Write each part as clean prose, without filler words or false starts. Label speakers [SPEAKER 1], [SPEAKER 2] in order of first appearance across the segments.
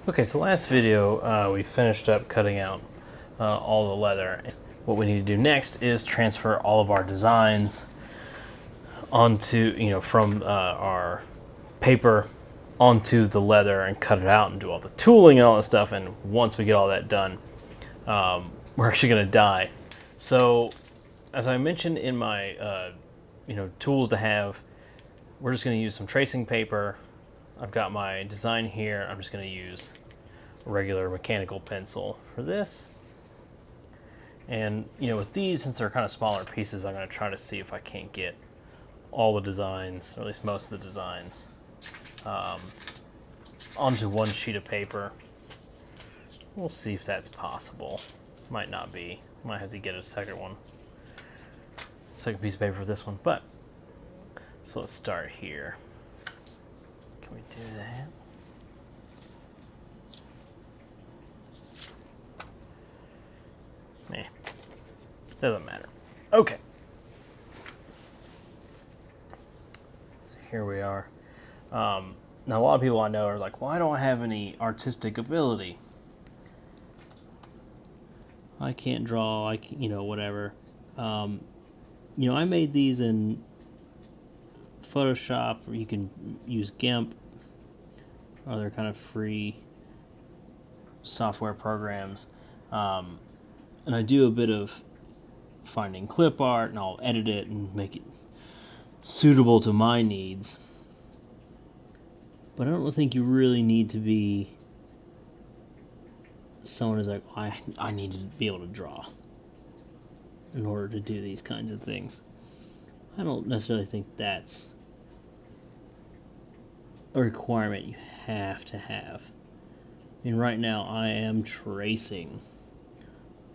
[SPEAKER 1] Okay, so last video we finished up cutting out all the leather. What we need to do next is transfer all of our designs onto, from our paper onto the leather and cut it out and do all the tooling and all that stuff. And once we get all that done, we're actually going to die. So, as I mentioned in my, tools to have, we're just going to use some tracing paper. I've got my design here. I'm just going to use a regular mechanical pencil for this. And, with these, since they're kind of smaller pieces, I'm going to try to see if I can't get all the designs, or at least most of the designs, onto one sheet of paper. We'll see if that's possible. Might not be. Might have to get a second piece of paper for this one. But, so let's start here. Can we do that? Doesn't matter. Okay. So here we are. Now a lot of people I know are like, well, I don't have any artistic ability. I can't draw, whatever. I made these in Photoshop, or you can use GIMP, other kind of free software programs. And I do a bit of finding clip art, and I'll edit it and make it suitable to my needs. But I don't think you really need to be someone who's like, I need to be able to draw in order to do these kinds of things. I don't necessarily think that's a requirement you have to have. I mean, right now I am tracing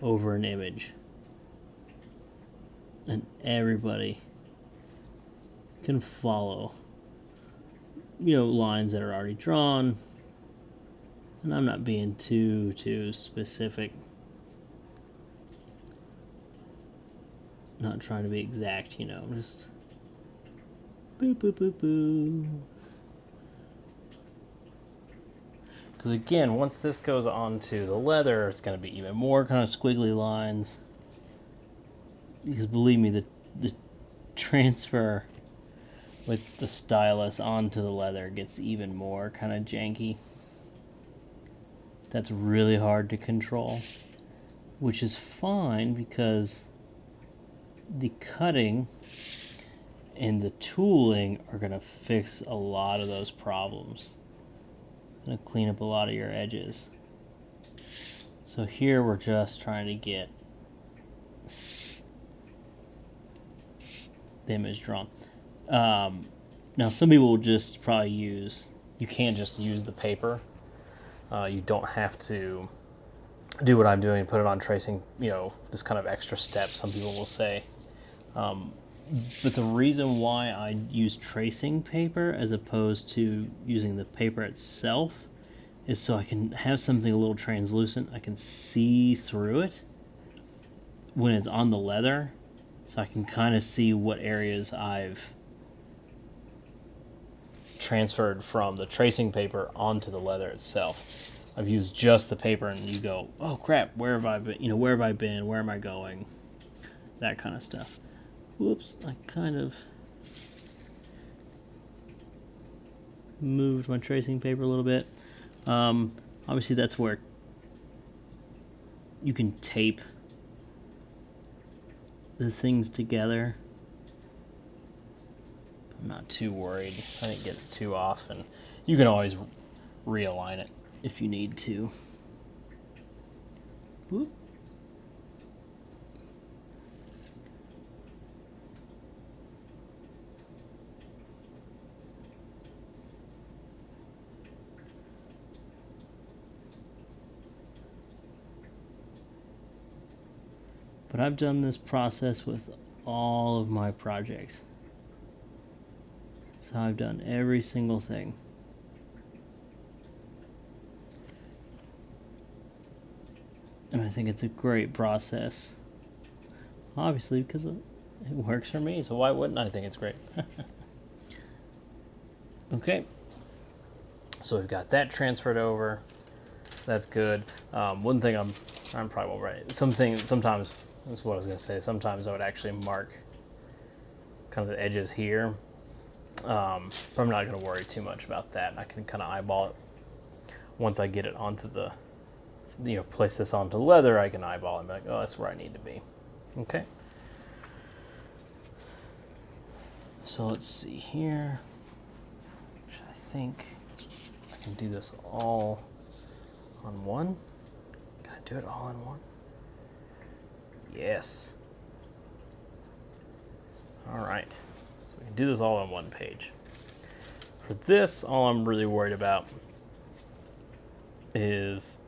[SPEAKER 1] over an image, and everybody can follow, lines that are already drawn, and I'm not being too specific. Not trying to be exact, I'm just boo boo boo boo. Because again, once this goes onto the leather, it's going to be even more kind of squiggly lines. Because believe me, the transfer with the stylus onto the leather gets even more kind of janky. That's really hard to control, which is fine because the cutting and the tooling are going to fix a lot of those problems. Going to clean up a lot of your edges. So here we're just trying to get the image drawn. Now some people will just probably you can just use the paper. You don't have to do what I'm doing, put it on tracing, this kind of extra step, some people will say. But the reason why I use tracing paper as opposed to using the paper itself is so I can have something a little translucent. I can see through it when it's on the leather, so I can kind of see what areas I've transferred from the tracing paper onto the leather itself. I've used just the paper, and you go, oh crap, where have I been? Where have I been? Where am I going? That kind of stuff. Whoops, I kind of moved my tracing paper a little bit. Obviously that's where you can tape the things together. I'm not too worried. I didn't get it too off, and you can always realign it if you need to. Whoop. But I've done this process with all of my projects. So I've done every single thing. And I think it's a great process. Obviously, because it works for me, so why wouldn't I think it's great? Okay. So we've got that transferred over. that's good. One thing I'm probably right. Sometimes that's what I was gonna say. Sometimes I would actually mark kind of the edges here, but I'm not gonna worry too much about that. I can kind of eyeball it once I get it onto the, place this onto leather. I can eyeball it and be like, oh, that's where I need to be. Okay. So let's see here. I think I can do this all on one. Can I do it all in one? Yes. All right. So we can do this all on one page. For this, all I'm really worried about is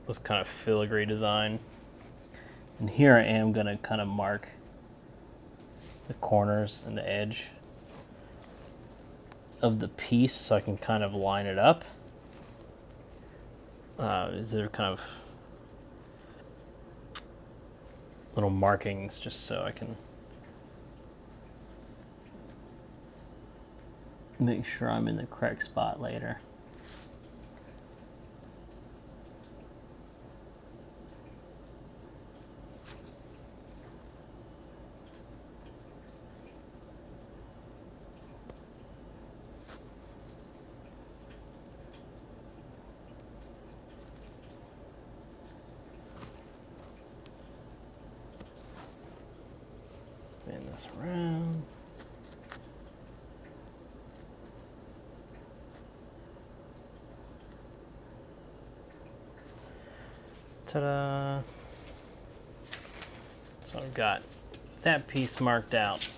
[SPEAKER 1] this kind of filigree design. And here I am going to kind of mark the corners and the edge of the piece so I can kind of line it up. Is there kind of little markings just so I can make sure I'm in the correct spot later. Spin this around. Ta-da! So I've got that piece marked out,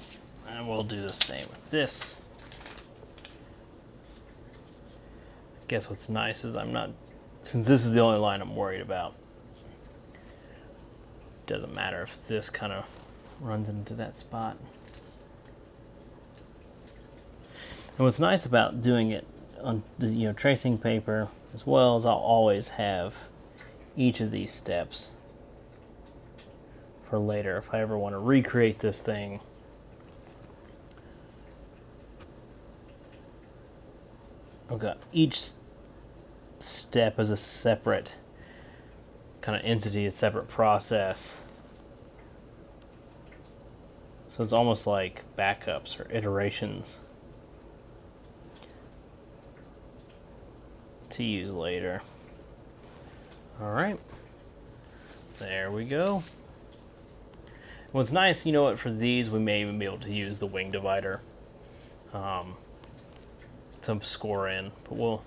[SPEAKER 1] and we'll do the same with this. I guess what's nice is since this is the only line I'm worried about, it doesn't matter if this kind of runs into that spot. And what's nice about doing it on the tracing paper as well is I'll always have each of these steps for later if I ever want to recreate this thing. I've got each step as a separate kind of entity, a separate process. So it's almost like backups or iterations to use later. All right, there we go. What's nice, for these we may even be able to use the wing divider to score in, but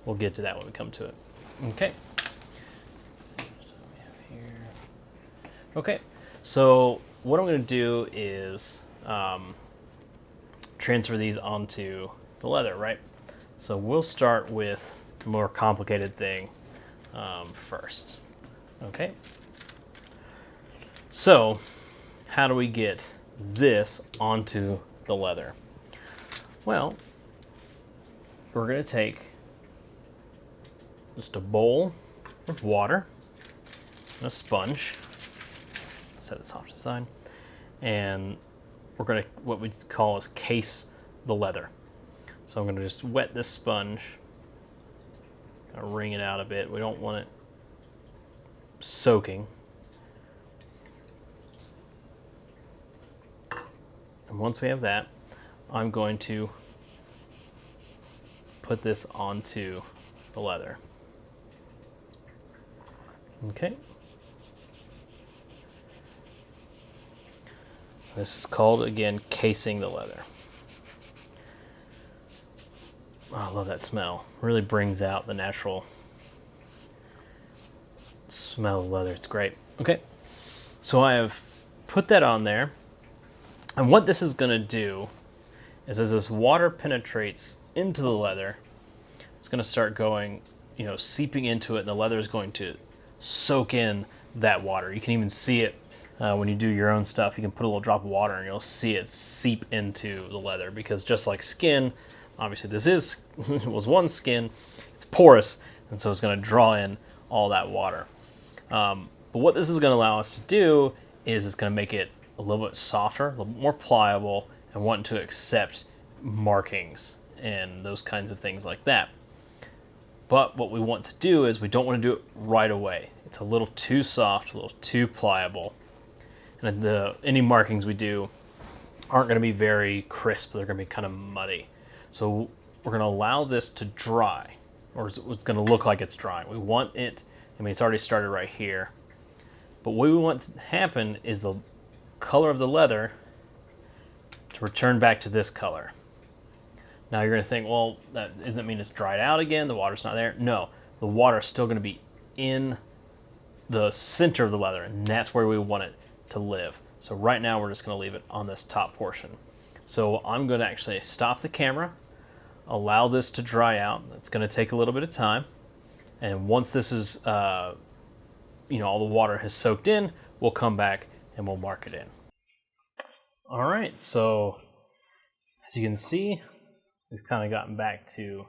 [SPEAKER 1] we'll get to that when we come to it. Okay. Okay, so what I'm going to do is transfer these onto the leather, right? So we'll start with the more complicated thing first. Okay. So how do we get this onto the leather? Well, we're going to take just a bowl of water and a sponge. Set this off to the side. And we're going to, what we call is case the leather. So I'm going to just wet this sponge, kind of wring it out a bit. We don't want it soaking. And once we have that, I'm going to put this onto the leather. Okay. This is called, again, casing the leather. Oh, I love that smell. Really brings out the natural smell of leather. It's great. Okay, so I have put that on there. And what this is going to do is as this water penetrates into the leather, it's going to start going, seeping into it, and the leather is going to soak in that water. You can even see it when you do your own stuff. You can put a little drop of water and you'll see it seep into the leather, because just like skin, obviously this is was one skin, it's porous, and so it's going to draw in all that water. But what this is going to allow us to do is it's going to make it a little bit softer, a little more pliable, and wanting to accept markings and those kinds of things like that. But what we want to do is we don't want to do it right away. It's a little too soft, a little too pliable. And any markings we do aren't going to be very crisp. They're going to be kind of muddy. So we're going to allow this to dry, or it's going to look like it's drying. We want it, I mean, it's already started right here. But what we want to happen is the color of the leather to return back to this color. Now you're going to think, well, that doesn't mean it's dried out again, the water's not there. No, the water is still going to be in the center of the leather, and that's where we want it to live. So right now we're just going to leave it on this top portion. So I'm going to actually stop the camera, allow this to dry out. It's going to take a little bit of time. And once this is, all the water has soaked in, we'll come back and we'll mark it in. All right, so as you can see, we've kind of gotten back to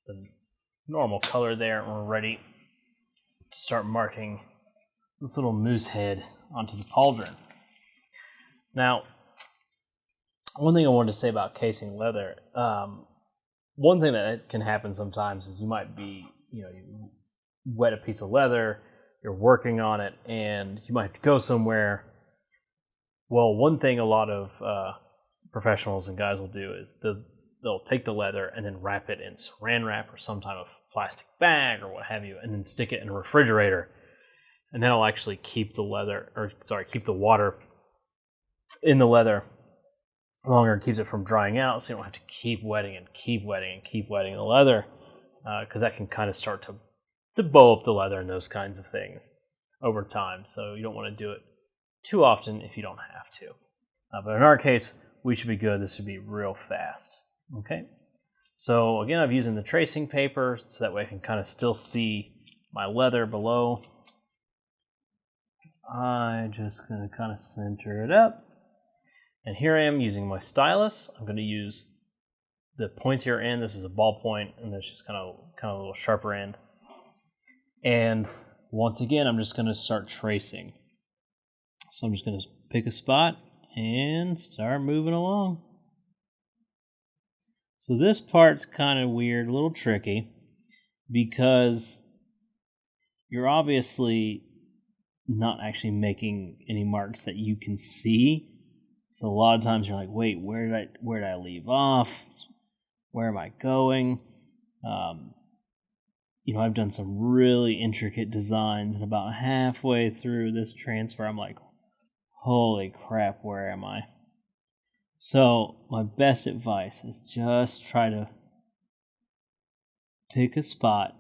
[SPEAKER 1] the normal color there, and we're ready to start marking this little moose head onto the pauldron. Now, one thing I wanted to say about casing leather, one thing that can happen sometimes is you might be, you wet a piece of leather, you're working on it, and you might have to go somewhere. Well, one thing a lot of professionals and guys will do is they'll take the leather and then wrap it in saran wrap or some type of plastic bag or what have you, and then stick it in a refrigerator. And that'll actually keep keep the water in the leather longer and keeps it from drying out, so you don't have to keep wetting and keep wetting and keep wetting the leather, because that can kind of start to bow up the leather and those kinds of things over time. So you don't want to do it too often if you don't have to. But in our case, we should be good. This should be real fast. Okay. So again, I'm using the tracing paper so that way I can kind of still see my leather below. I'm just going to kind of center it up. And here I am using my stylus. I'm going to use the pointier end. This is a ballpoint, and this is just kind of a little sharper end. And once again, I'm just going to start tracing. So I'm just going to pick a spot and start moving along. So this part's kind of weird, a little tricky, because you're obviously not actually making any marks that you can see. So a lot of times you're like, wait, where did I leave off? Where am I going? I've done some really intricate designs, and about halfway through this transfer, I'm like, holy crap, where am I? So my best advice is just try to pick a spot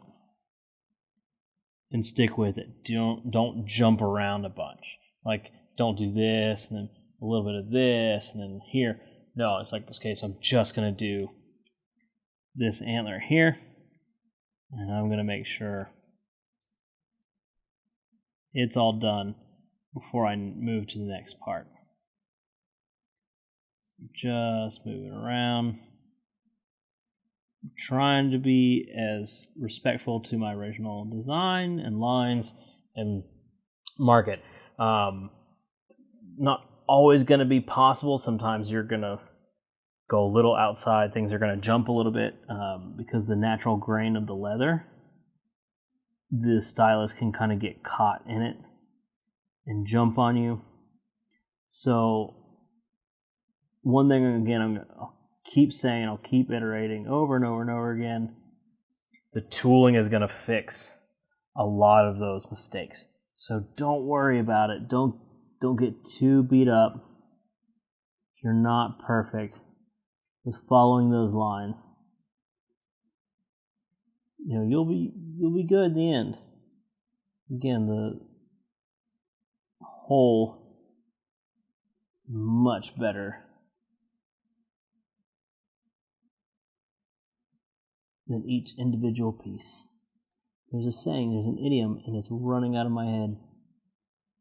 [SPEAKER 1] and stick with it. Don't jump around a bunch. Like, don't do this and then a little bit of this and then here. No, it's like, okay, so I'm just going to do this antler here, and I'm going to make sure it's all done before I move to the next part. Just moving around. I'm trying to be as respectful to my original design and lines and mark it. Not always going to be possible. Sometimes you're going to go a little outside. Things are going to jump a little bit because the natural grain of the leather, the stylus can kind of get caught in it and jump on you. So one thing, again, I'll keep saying, I'll keep iterating over and over and over again. The tooling is going to fix a lot of those mistakes. So don't worry about it. Don't get too beat up. If you're not perfect with following those lines, you'll be good in the end. Again, the whole is much better than each individual piece. There's a saying, there's an idiom, and it's running out of my head.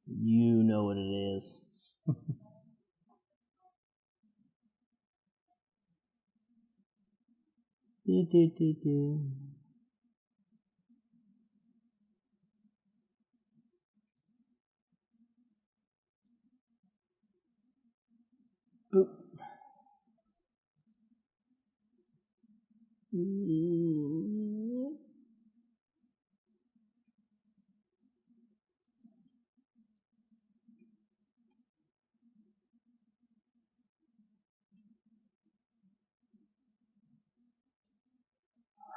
[SPEAKER 1] You know what it is. Boop.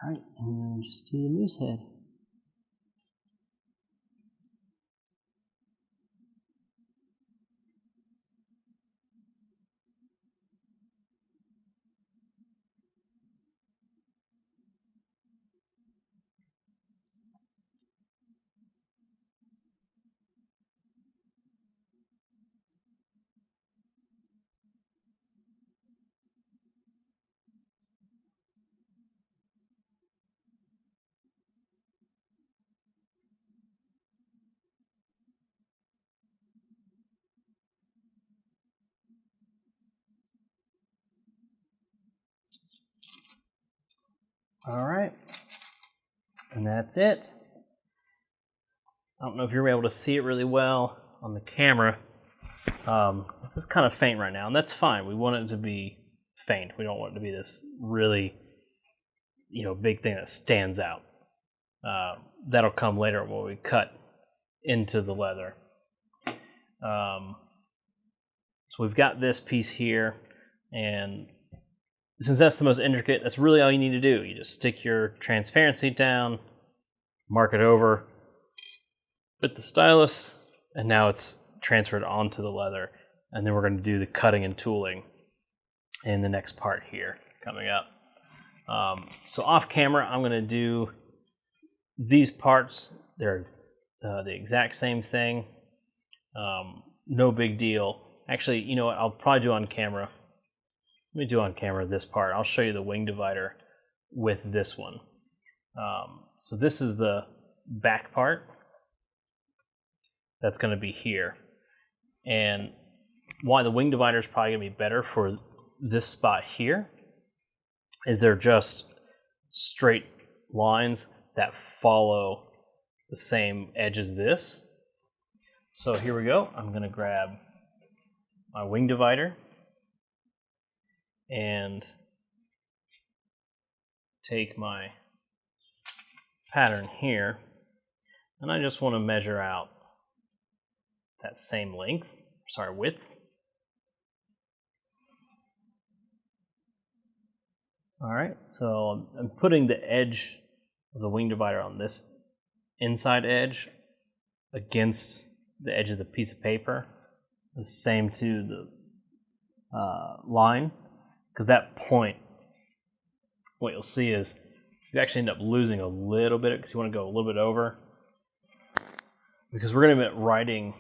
[SPEAKER 1] Alright, and just do the moose head. All right, and that's it. I don't know if you're able to see it really well on the camera. This is kind of faint right now, and that's fine. We want it to be faint. We don't want it to be this really, big thing that stands out. That'll come later when we cut into the leather. So we've got this piece here, and since that's the most intricate, that's really all you need to do. You just stick your transparency down, mark it over with the stylus, and now it's transferred onto the leather. And then we're going to do the cutting and tooling in the next part here coming up. So off camera, I'm going to do these parts. They're the exact same thing. No big deal. Actually, you know what? I'll probably do on camera. Let me do on camera this part. I'll show you the wing divider with this one. So this is the back part. That's going to be here. And why the wing divider is probably going to be better for this spot here is they're just straight lines that follow the same edge as this. So here we go. I'm going to grab my wing divider and take my pattern here, and I just want to measure out that same width. All right, so I'm putting the edge of the wing divider on this inside edge against the edge of the piece of paper, the same to the line, because that point, what you'll see is you actually end up losing a little bit because you want to go a little bit over, because we're going to be writing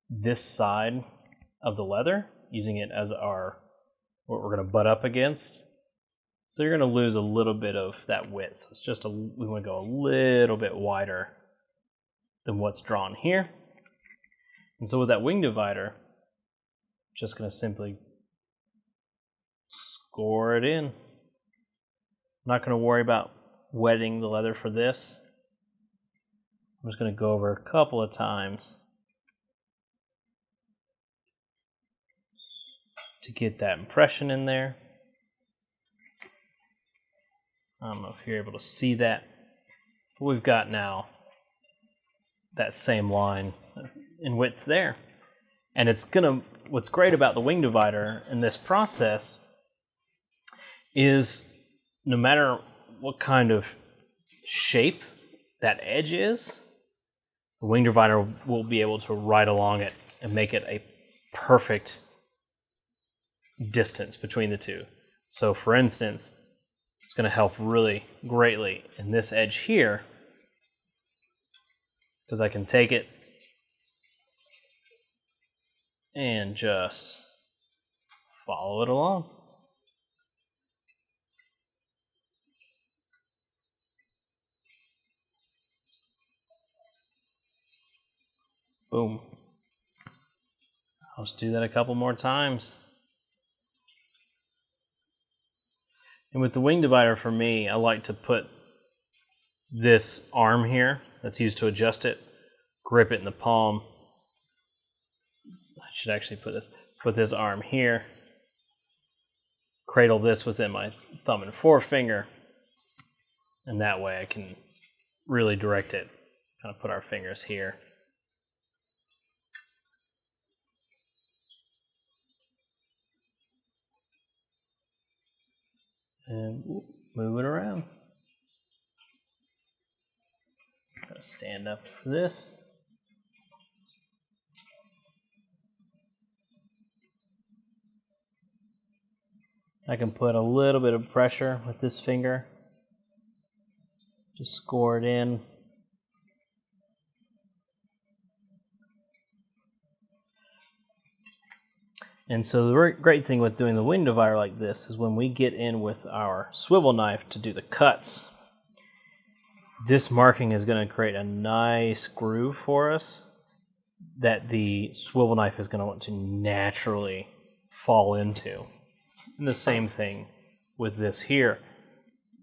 [SPEAKER 1] this side of the leather, using it as what we're going to butt up against. So you're going to lose a little bit of that width. So it's just we want to go a little bit wider than what's drawn here. And so with that wing divider, just going to simply score it in. I'm not going to worry about wetting the leather for this. I'm just going to go over a couple of times to get that impression in there. I don't know if you're able to see that, but we've got now that same line in width there. And what's great about the wing divider in this process is no matter what kind of shape that edge is, the wing divider will be able to ride along it and make it a perfect distance between the two. So for instance, it's going to help really greatly in this edge here, because I can take it and just follow it along. Boom. I'll just do that a couple more times. And with the wing divider, for me, I like to put this arm here that's used to adjust it, grip it in the palm. I should actually put this arm here, cradle this within my thumb and forefinger, and that way I can really direct it. Kind of put our fingers here. And move it around. gonna stand up for this. I can put a little bit of pressure with this finger. Just score it in. And so the great thing with doing the wing divider like this is when we get in with our swivel knife to do the cuts, this marking is going to create a nice groove for us that the swivel knife is going to want to naturally fall into. And the same thing with this here.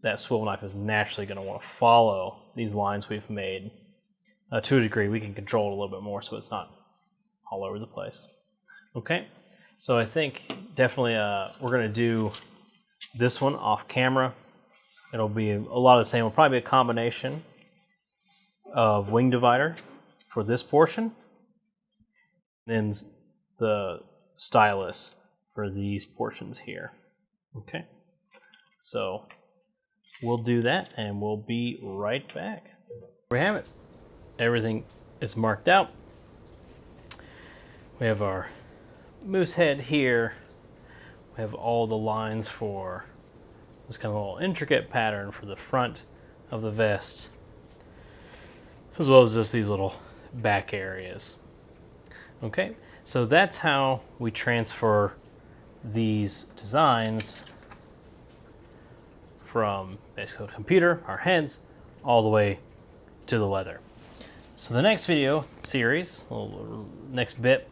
[SPEAKER 1] That swivel knife is naturally going to want to follow these lines we've made. To a degree, we can control it a little bit more so it's not all over the place. Okay. So I think definitely we're going to do this one off camera. It'll be a lot of the same. It'll probably be a combination of wing divider for this portion, then the stylus for these portions here. Okay, so we'll do that and we'll be right back. There we have it. Everything is marked out. We have our moose head here. We have all the lines for this kind of little intricate pattern for the front of the vest, as well as just these little back areas. Okay, so that's how we transfer these designs from basically the computer, our heads, all the way to the leather. So the next video series, next bit,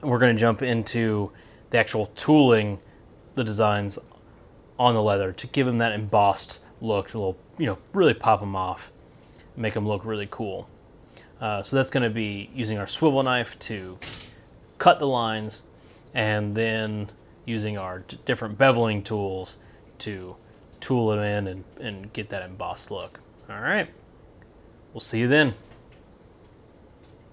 [SPEAKER 1] we're going to jump into the actual tooling the designs on the leather to give them that embossed look, a little, really pop them off, make them look really cool. So that's going to be using our swivel knife to cut the lines, and then using our different beveling tools to tool it in and get that embossed look. All right, we'll see you then.